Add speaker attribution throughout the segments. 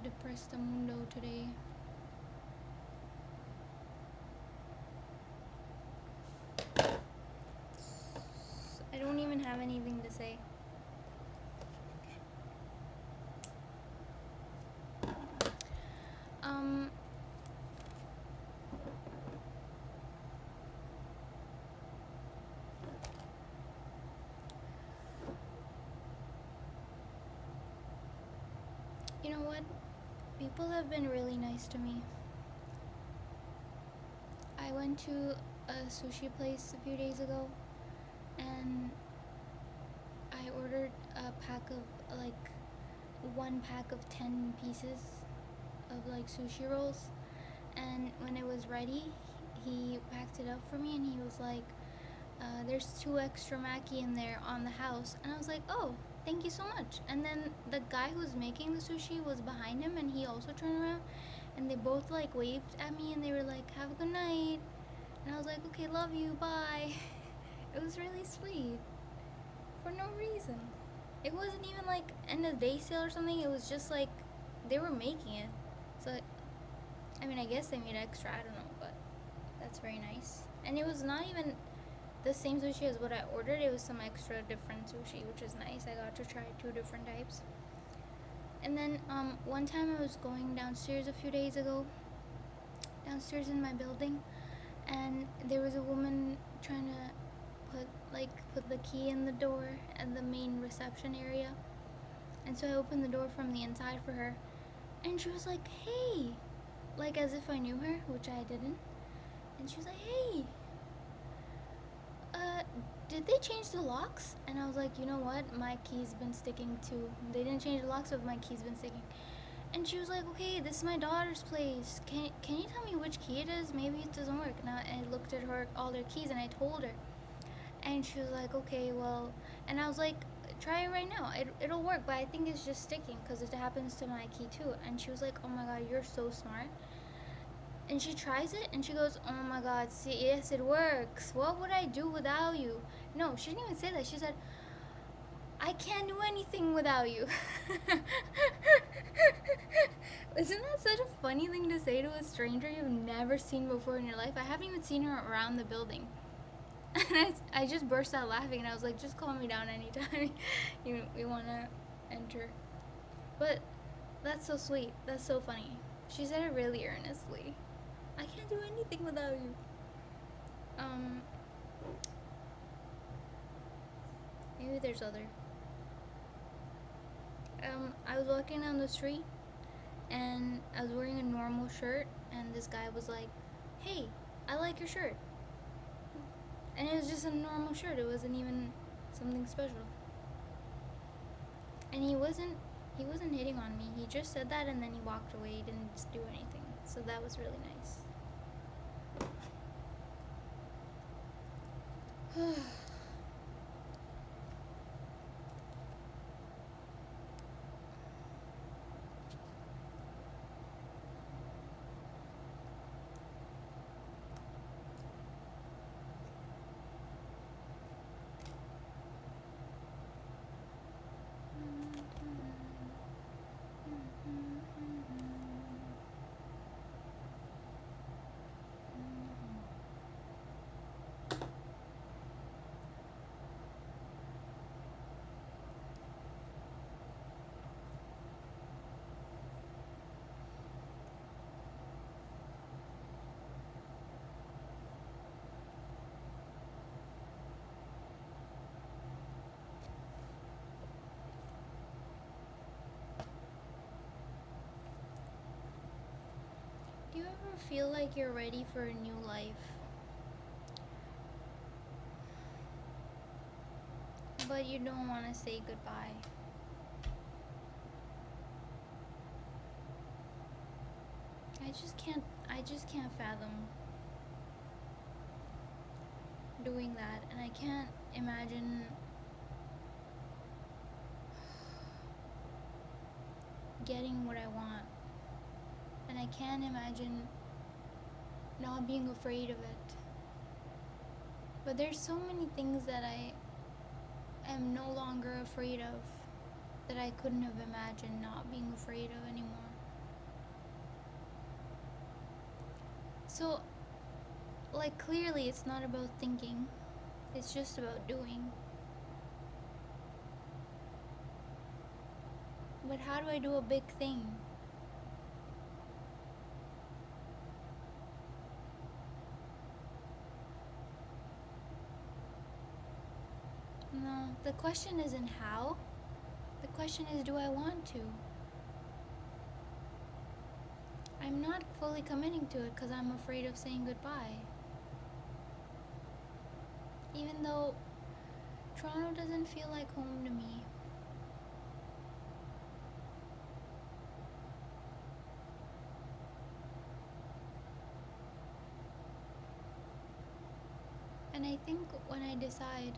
Speaker 1: depressed mundo today. I don't even have anything to say. Um, you know what? People have been really nice to me. I went to a sushi place a few days ago and I ordered a pack of like one pack of 10 pieces of like sushi rolls, and when it was ready he packed it up for me and he was like, there's 2 extra maki in there on the house, and I was like, oh, thank you so much. And then the guy who's making the sushi was behind him and he also turned around and they both like waved at me and they were like, have a good night, and I was like, okay, love you, bye. It was really sweet for no reason. It wasn't even like end of day sale or something. It was just like they were making it. So I mean, I guess they made extra. I don't know, but that's very nice. And it was not even the same sushi as what I ordered. It was some extra different sushi, which is nice. I got to try 2 different types. And then one time I was going downstairs a few days ago, downstairs in my building, and there was a woman trying to put the key in the door at the main reception area. And so I opened the door from the inside for her, and she was like, hey, like as if I knew her, which I didn't. And she was like, hey, did they change the locks? And I was like, you know what, my key's been sticking too. They didn't change the locks, but my key's been sticking. And she was like, okay, this is my daughter's place. Can you tell me which key it is? Maybe it doesn't work. And I looked at her, all their keys, and I told her. And she was like, okay, well, and I was like, try it right now. It'll work, but I think it's just sticking because it happens to my key too. And she was like, oh my god, you're so smart. And she tries it and she goes, oh my god, see, yes, it works. What would I do without you? No, she didn't even say that. She said, I can't do anything without you. Isn't that such a funny thing to say to a stranger you've never seen before in your life? I haven't even seen her around the building. And I just burst out laughing and I was like, just call me down anytime you want to enter. But that's so sweet. That's so funny. She said it really earnestly. I can't do anything without you. Maybe there's other. I was walking down the street and I was wearing a normal shirt and this guy was like, hey, I like your shirt. And it was just a normal shirt. It wasn't even something special. And he wasn't hitting on me. He just said that and then he walked away. He didn't do anything. So that was really nice. Do you ever feel like you're ready for a new life, but you don't want to say goodbye? I just can't fathom doing that, and I can't imagine getting what I want. And I can't imagine not being afraid of it. But there's so many things that I am no longer afraid of that I couldn't have imagined not being afraid of anymore. So, like, clearly it's not about thinking, it's just about doing. But how do I do a big thing? No, the question isn't how. The question is, do I want to? I'm not fully committing to it because I'm afraid of saying goodbye. Even though Toronto doesn't feel like home to me. And I think when I decide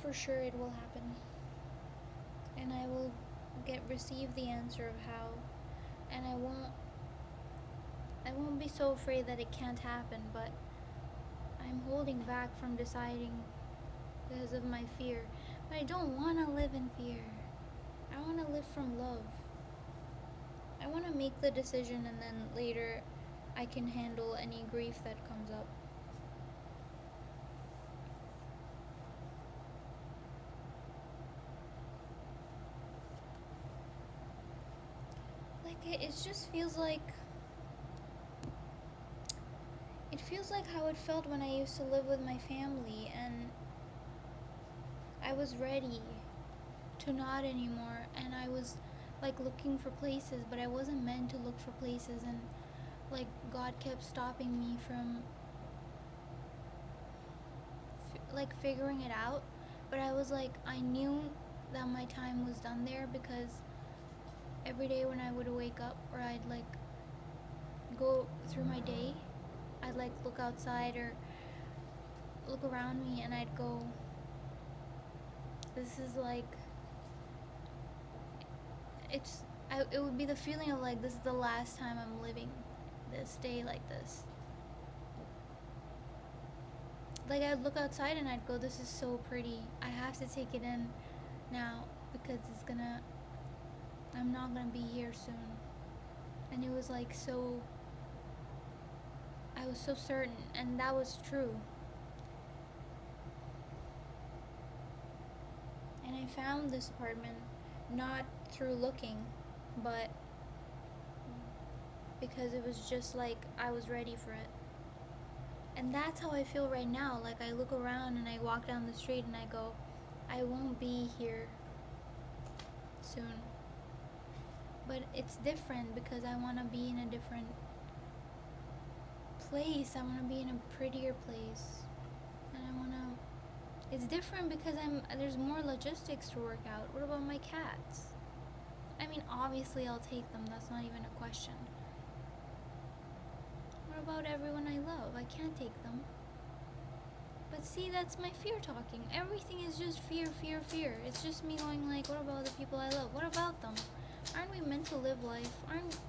Speaker 1: for sure it will happen. And I will receive the answer of how. And I won't be so afraid that it can't happen, but I'm holding back from deciding because of my fear. But I don't want to live in fear. I want to live from love. I want to make the decision and then later I can handle any grief that comes up. Like it just feels like how it felt when I used to live with my family and I was ready to not anymore, and I was like looking for places, but I wasn't meant to look for places, and like God kept stopping me from like figuring it out. But I was like, I knew that my time was done there because every day when I would wake up or I'd like go through my day, I'd like look outside or look around me and I'd go, this is like it would be the feeling of like this is the last time I'm living this day like this. Like I'd look outside and I'd go, this is so pretty. I have to take it in now because I'm not gonna be here soon. And it was like so, I was so certain, and that was true. And I found this apartment not through looking, but because it was just like I was ready for it. And that's how I feel right now. Like I look around and I walk down the street and I go, I won't be here soon. But it's different because I want to be in a different place. I want to be in a prettier place. And I want to, it's different because there's more logistics to work out. What about my cats? I mean, obviously I'll take them. That's not even a question. What about everyone I love? I can't take them. But see, that's my fear talking. Everything is just fear, fear, fear. It's just me going like, what about the people I love? What about them? Aren't we meant to live life?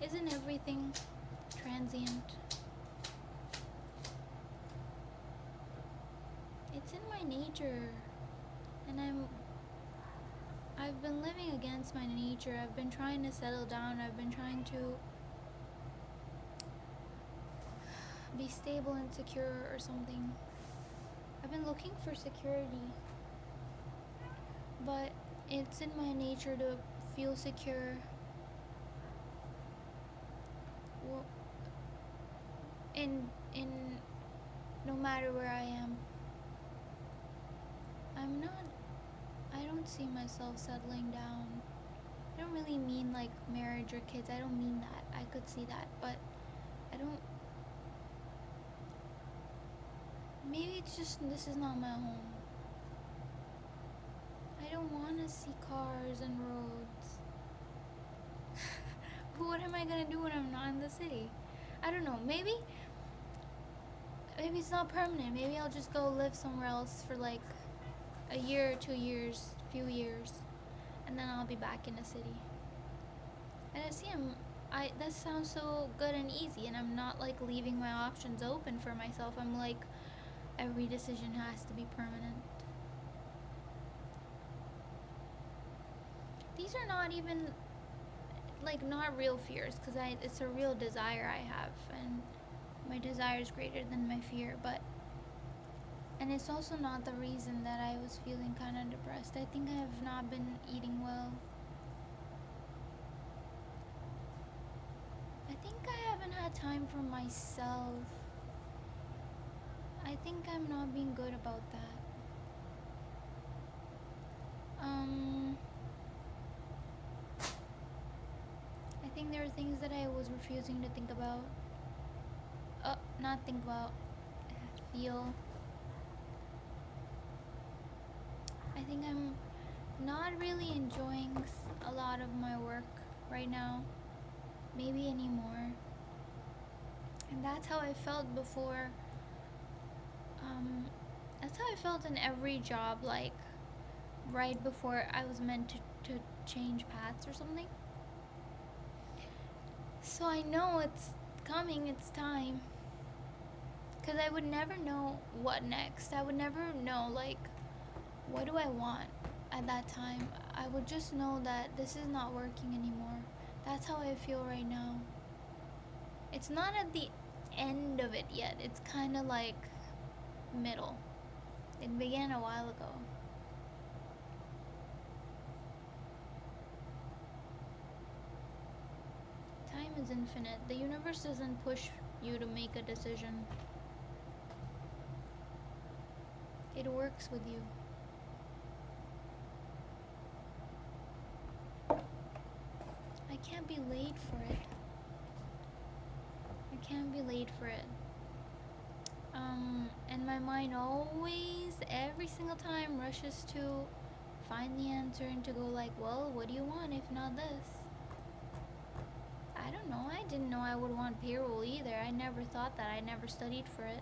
Speaker 1: Isn't everything transient? It's in my nature. And I've been living against my nature. I've been trying to settle down. I've been trying to be stable and secure or something. I've been looking for security. But it's in my nature to feel secure in no matter where I am. I don't see myself settling down. I don't really mean like marriage or kids. I don't mean that. I could see that, but I don't. Maybe it's just this is not my home. I don't want to see cars and roads. What am I gonna do when I'm not in the city? I don't know. Maybe it's not permanent. Maybe I'll just go live somewhere else for like a year, 2 years, few years, and then I'll be back in the city. And I see that sounds so good and easy, and I'm not like leaving my options open for myself. I'm like, every decision has to be permanent. These are not even like not real fears, because it's a real desire I have, and my desire is greater than my fear. But and it's also not the reason that I was feeling kind of depressed. I think I have not been eating well. I think I haven't had time for myself. I think I'm not being good about that. I think there are things that I was refusing to think about. Not think about, feel. I think I'm not really enjoying a lot of my work right now. Maybe anymore. And that's how I felt before. That's how I felt in every job, like right before I was meant to change paths or something. So I know it's coming, it's time. Because I would never know what next. I would never know, like, what do I want at that time. I would just know that this is not working anymore. That's how I feel right now. It's not at the end of it yet. It's kind of like middle. It began a while ago. Time is infinite. The universe doesn't push you to make a decision. It works with you. I can't be late for it. I can't be late for it. And my mind always, every single time, rushes to find the answer and to go like, well, what do you want if not this? I don't know. I didn't know I would want payroll either. I never thought that. I never studied for it.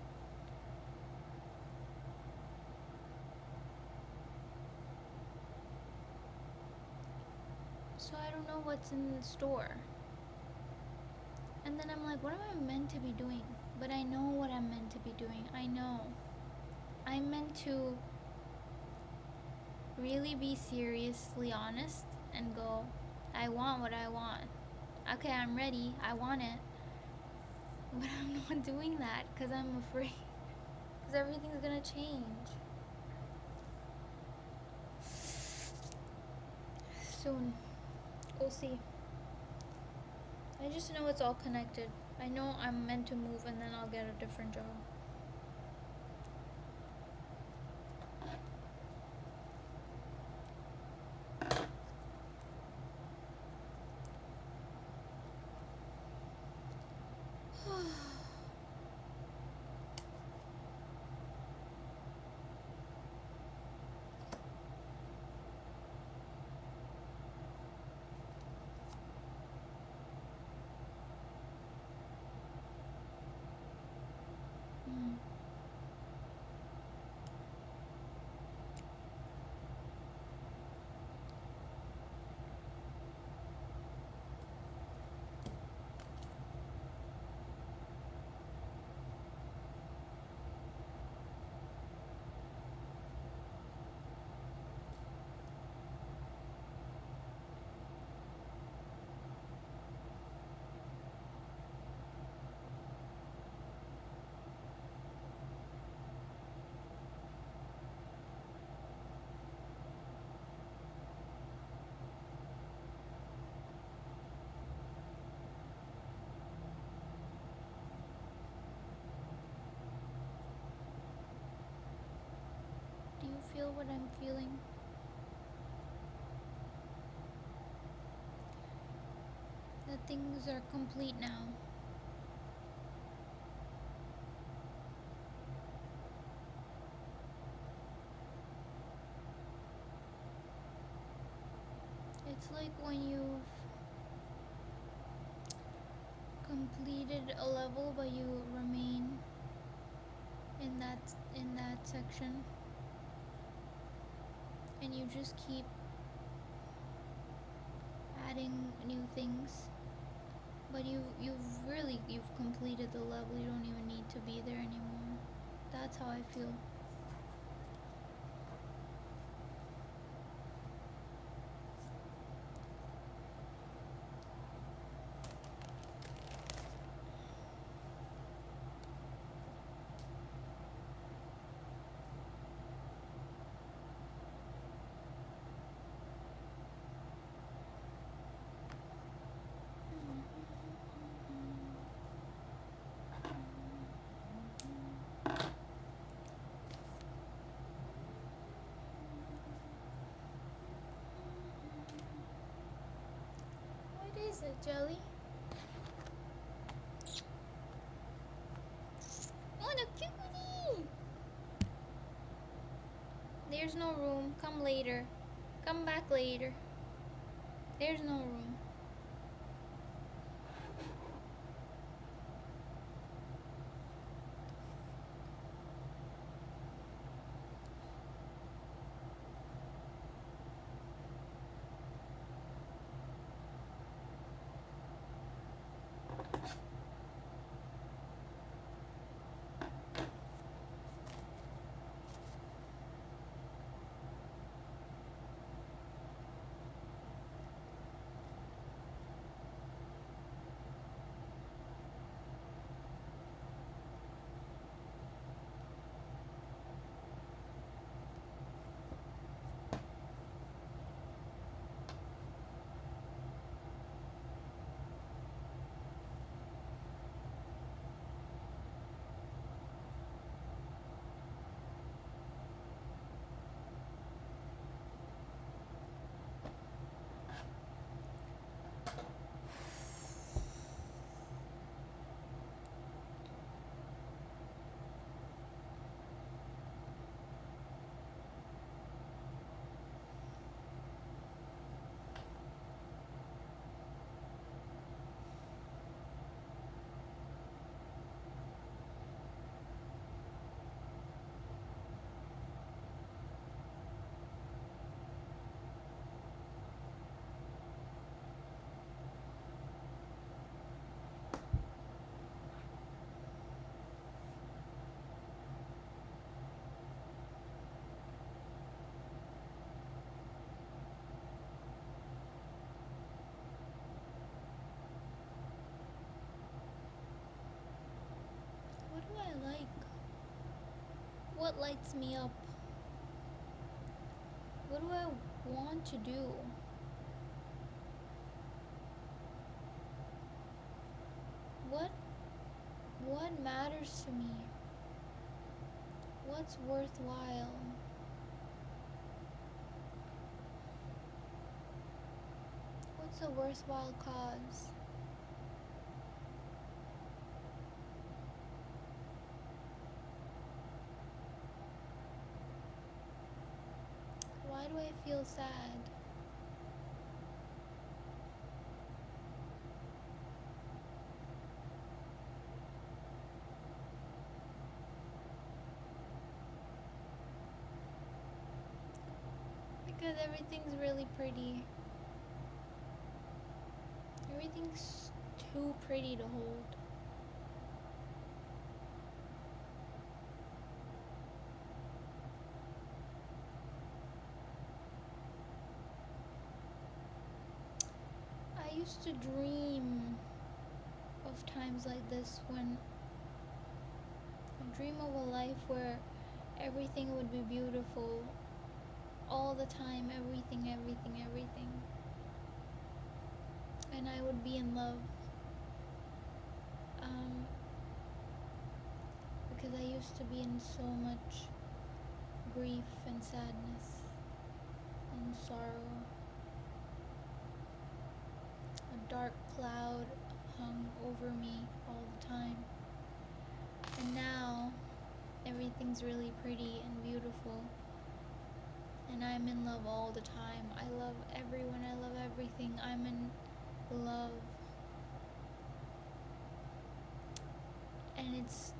Speaker 1: So I don't know what's in store. And then I'm like, what am I meant to be doing? But I know what I'm meant to be doing. I know. I'm meant to really be seriously honest and go, I want what I want. Okay, I'm ready. I want it. But I'm not doing that because I'm afraid. Because everything's gonna change. Soon. We'll see. I just know it's all connected. I know I'm meant to move and then I'll get a different job. Mm. Do you feel what I'm feeling? That things are complete now. It's like when you've completed a level but you remain in that section and you just keep adding new things, but you've completed the level. You don't even need to be there anymore. That's how I feel. Jelly? What a cutie! There's no room. Come later. Come back later. There's no room. What do I like? What lights me up? What do I want to do? What what matters to me? What's worthwhile? What's a worthwhile cause? Why do I feel sad? Because everything's really pretty. Everything's too pretty to hold. I used to dream of times like this when I dream of a life where everything would be beautiful all the time, everything, everything, everything. And I would be in love. Because I used to be in so much grief and sadness and sorrow. A dark cloud hung over me all the time. And now everything's really pretty and beautiful. And I'm in love all the time. I love everyone, I love everything. I'm in love. And it's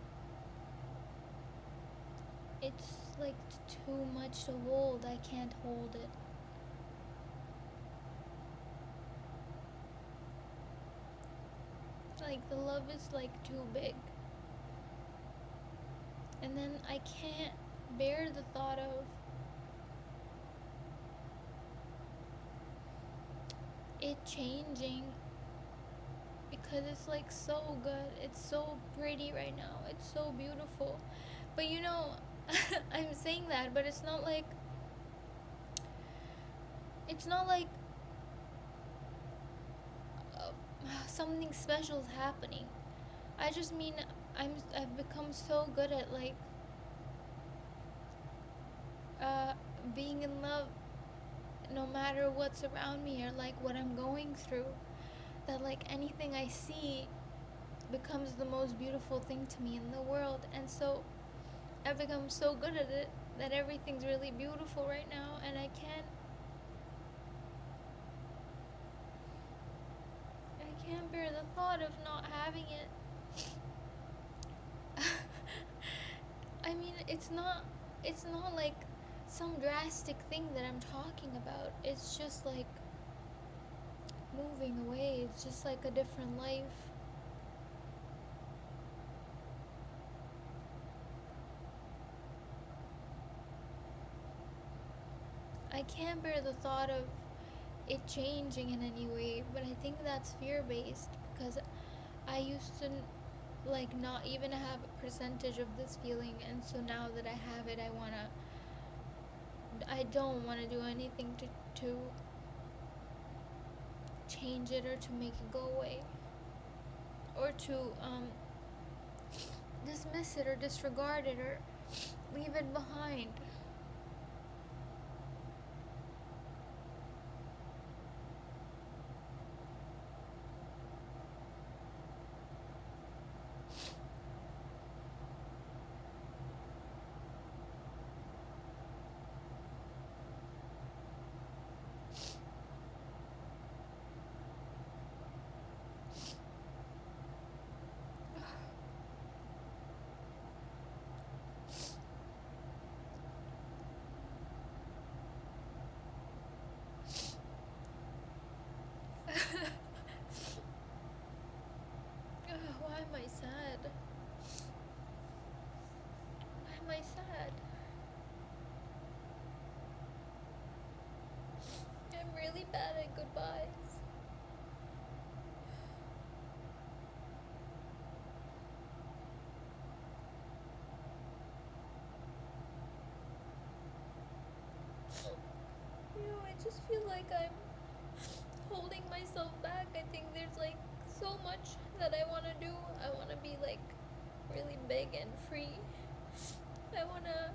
Speaker 1: like too much to hold. I can't hold it. Like the love is like too big. And then I can't bear the thought of it changing, because it's like so good. It's so pretty right now. It's so beautiful. But you know, I'm saying that, but it's not like uh, something special is happening. I just mean I've become so good at like uh, being in love no matter what's around me or like what I'm going through. that like anything I see becomes the most beautiful thing to me in the world. And so I've become so good at it that everything's really beautiful right now, and I can't bear the thought of not having it. I mean, it's not like some drastic thing that I'm talking about. It's just like moving away. It's just like a different life. I can't bear the thought of it changing in any way, but I think that's fear based because I used to like not even have a percentage of this feeling, and so now that I have it, I don't want to do anything to change it or to make it go away or to dismiss it or disregard it or leave it behind. Why am I sad? Why am I sad? I'm really bad at goodbyes. I just feel like I'm holding myself back. I think there's like so much that I want to do. I want to be like really big and free. I want to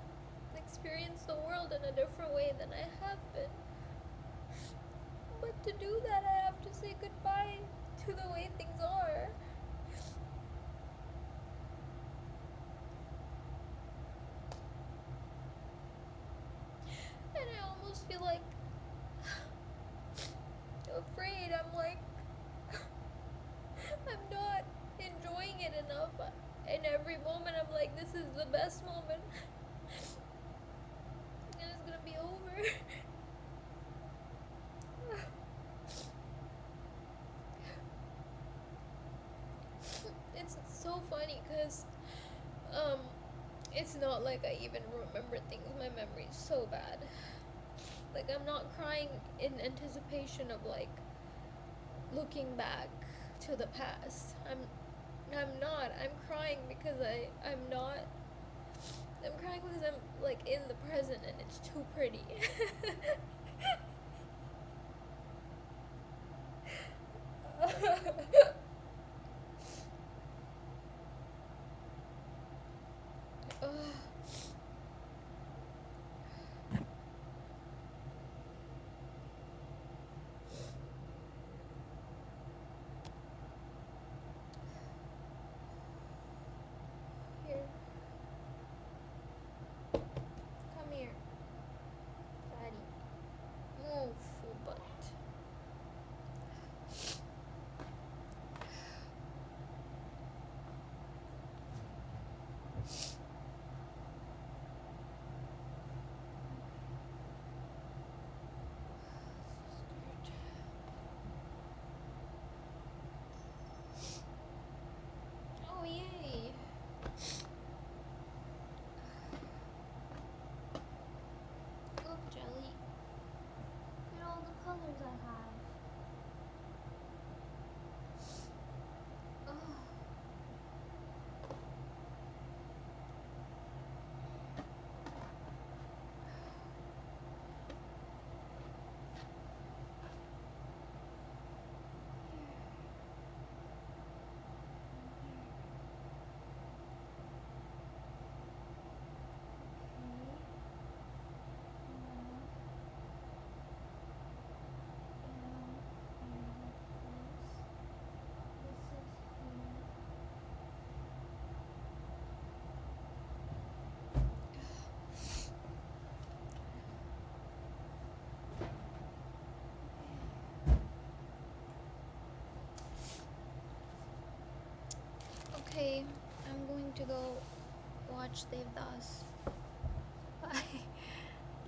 Speaker 1: experience the world in a different way than I have been. But to do that, I have to say goodbye to the way things are. And I almost feel like afraid. I'm like, I'm not enjoying it enough. In every moment, I'm like, this is the best moment. And it's gonna be over. It's so funny because it's not like I even remember things. My memory's so bad. Like, I'm not crying in anticipation of like looking back to the past. I'm not. I'm crying because I'm not. I'm crying because I'm like in the present and it's too pretty. Ugh. Here. Come here. Fatty. Move, full butt. to go watch Devdas.